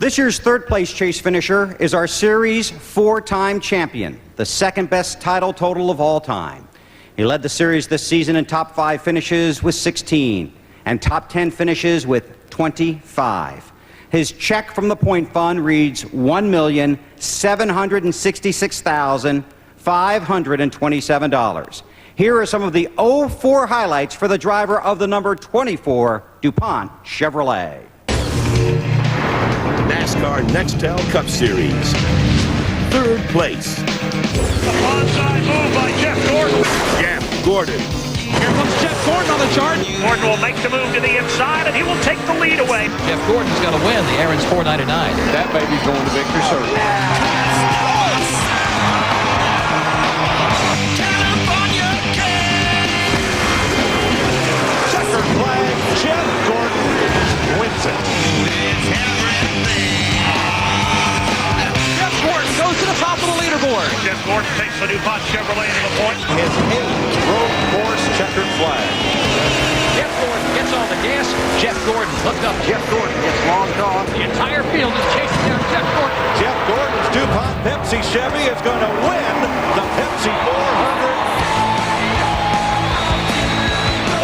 This year's third place chase finisher is our series four-time champion, the second best title total of all time. He led the series this season in top 5 finishes with 16 and top 10 finishes with 25. His check from the point fund reads $1,766,527. Here are some of the 04 highlights for the driver of the number 24 DuPont Chevrolet. NASCAR Nextel Cup Series. Third place. The onside move by Jeff Gordon. Jeff Gordon. Here comes Jeff Gordon on the chart. Gordon will make the move to the inside, and he will take the lead away. Jeff Gordon's going to win the Aaron's 499. That baby's going to victory circle. Checkered flag. Jeff Gordon wins it. Jeff Gordon goes to the top of the leaderboard. Jeff Gordon takes the DuPont Chevrolet to the point. His 8th road course checkered flag. Jeff Gordon gets on the gas. Jeff Gordon hooked up. Jeff Gordon gets long gone. The entire field is chasing down Jeff Gordon. Jeff Gordon's DuPont Pepsi Chevy is going to win the Pepsi 400.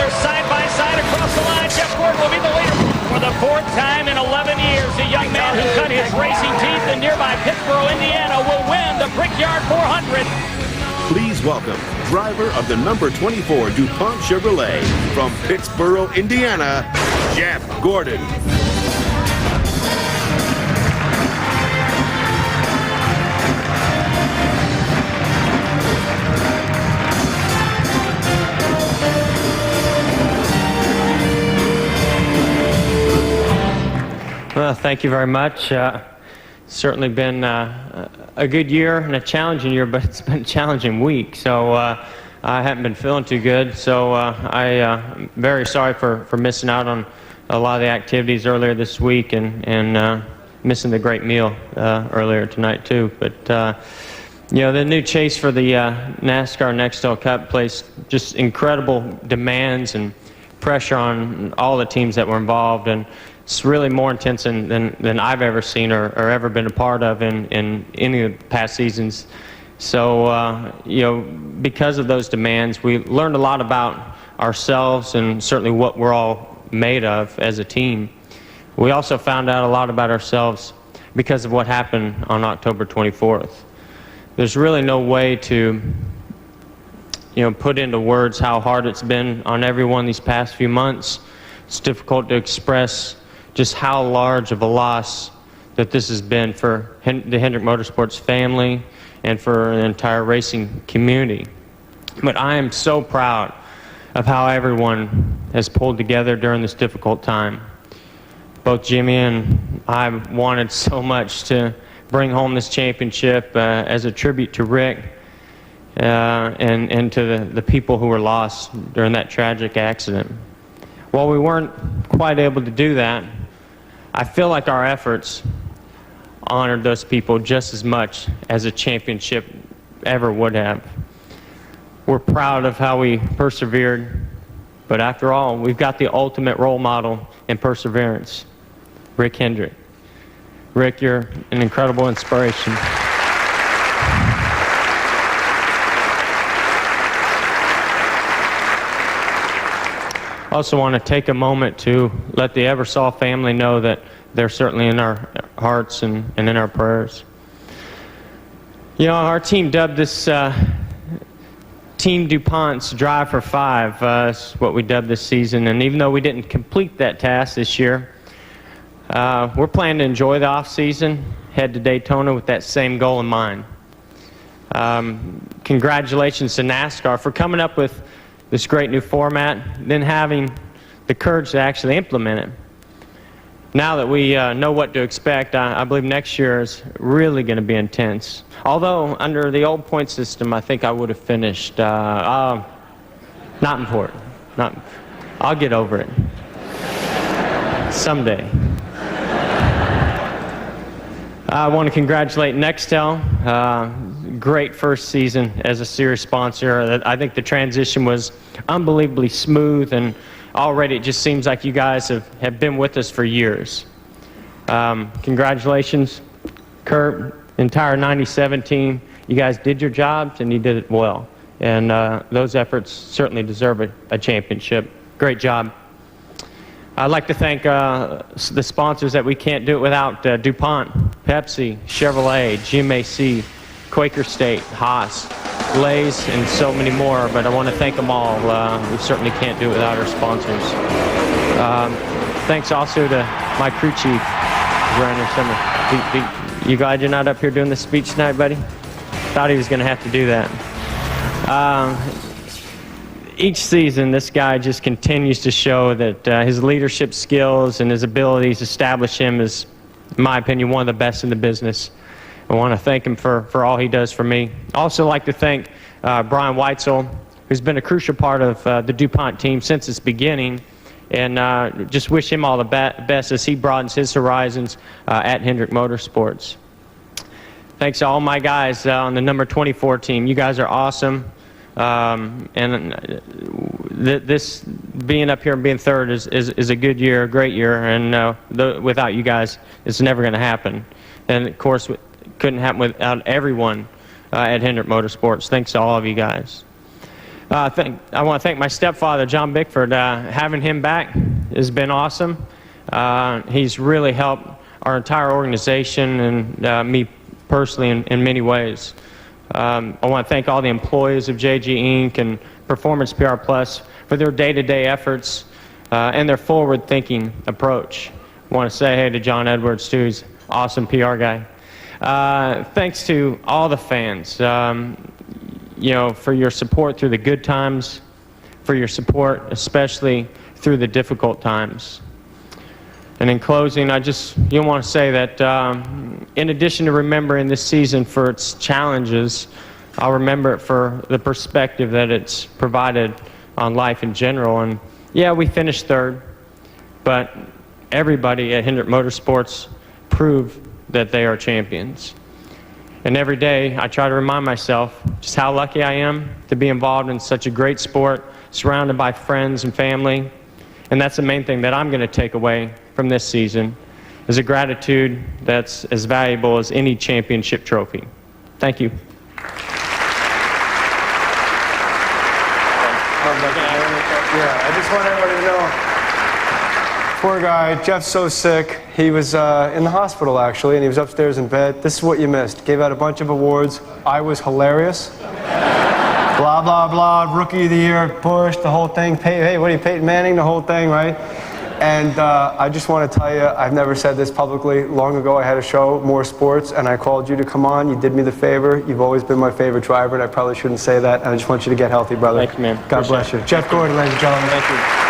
They're side by side across the line. Jeff Gordon will be the leader. For the 4th time in 11 years, the young man who cut his racing teeth in nearby Pittsboro, Indiana, will win the Brickyard 400. Please welcome driver of the number 24 DuPont Chevrolet from Pittsboro, Indiana, Jeff Gordon. Well, thank you very much. Certainly been a good year and a challenging year, but it's been a challenging week. So I haven't been feeling too good. So I'm very sorry for missing out on a lot of the activities earlier this week and missing the great meal earlier tonight too. But you know, the new chase for the NASCAR Nextel Cup placed just incredible demands and pressure on all the teams that were involved, and it's really more intense than I've ever seen or ever been a part of in any of the past seasons. So, you know, because of those demands, we learned a lot about ourselves and certainly what we're all made of as a team. We also found out a lot about ourselves because of what happened on October 24th. There's really no way to, you know, put into words how hard it's been on everyone these past few months. It's difficult to express just how large of a loss that this has been for the Hendrick Motorsports family and for the entire racing community. But I am so proud of how everyone has pulled together during this difficult time. Both Jimmy and I wanted so much to bring home this championship as a tribute to Rick and to the people who were lost during that tragic accident. While we weren't quite able to do that, I feel like our efforts honored those people just as much as a championship ever would have. We're proud of how we persevered, but after all, we've got the ultimate role model in perseverance, Rick Hendrick. Rick, you're an incredible inspiration. I also want to take a moment to let the Eversole family know that they're certainly in our hearts and in our prayers. You know, our team dubbed this Team DuPont's Drive for 5. That's what we dubbed this season. And even though we didn't complete that task this year, we're planning to enjoy the off-season, head to Daytona with that same goal in mind. Congratulations to NASCAR for coming up with this great new format, then having the courage to actually implement it. Now that we know what to expect, I believe next year is really going to be intense. Although, under the old point system, I think I would have finished. Not important. I'll get over it. Someday. I want to congratulate Nextel. Great first season as a series sponsor. I think the transition was unbelievably smooth, and already it just seems like you guys have been with us for years. Congratulations, Kurt, entire 97 team. You guys did your jobs, and you did it well. And those efforts certainly deserve a championship. Great job. I'd like to thank the sponsors that we can't do it without: DuPont, Pepsi, Chevrolet, GMAC, Quaker State, Haas, Lay's, and so many more. But I want to thank them all. We certainly can't do it without our sponsors. Thanks also to my crew chief, Brandon Summer. You glad you're not up here doing the speech tonight, buddy? Thought he was going to have to do that. Each season, this guy just continues to show that his leadership skills and his abilities establish him as, in my opinion, one of the best in the business. I want to thank him for all he does for me. Also like to thank Brian Weitzel, who's been a crucial part of the DuPont team since its beginning, and just wish him all the best as he broadens his horizons at Hendrick Motorsports. Thanks to all my guys on the number 24 team. You guys are awesome. This being up here and being third is a good year, a great year, and without you guys, it's never going to happen. And of course, it couldn't happen without everyone at Hendrick Motorsports. Thanks to all of you guys. I want to thank my stepfather, John Bickford. Having him back has been awesome. He's really helped our entire organization and me personally in many ways. I want to thank all the employees of JG Inc. and Performance PR Plus for their day-to-day efforts and their forward-thinking approach. I want to say hey to John Edwards, too. He's an awesome PR guy. Thanks to all the fans, for your support through the good times, for your support especially through the difficult times. And in closing, I just want to say that in addition to remembering this season for its challenges, I'll remember it for the perspective that it's provided on life in general. And yeah, we finished third, but everybody at Hendrick Motorsports proved that they are champions. And every day I try to remind myself just how lucky I am to be involved in such a great sport, surrounded by friends and family. And that's the main thing that I'm going to take away from this season, is a gratitude that's as valuable as any championship trophy. Thank you. Yeah, I just want everybody to know, poor guy, Jeff's so sick. He was in the hospital, actually, and he was upstairs in bed. This is what you missed. Gave out a bunch of awards. I was hilarious. Blah, blah, blah, Rookie of the Year, Bush, the whole thing. Hey, what are you, Peyton Manning, the whole thing, right? And I just want to tell you, I've never said this publicly. Long ago, I had a show, More Sports, and I called you to come on. You did me the favor. You've always been my favorite driver, and I probably shouldn't say that. And I just want you to get healthy, brother. Thank you, man. God bless you. Jeff Gordon, ladies and gentlemen. Thank you.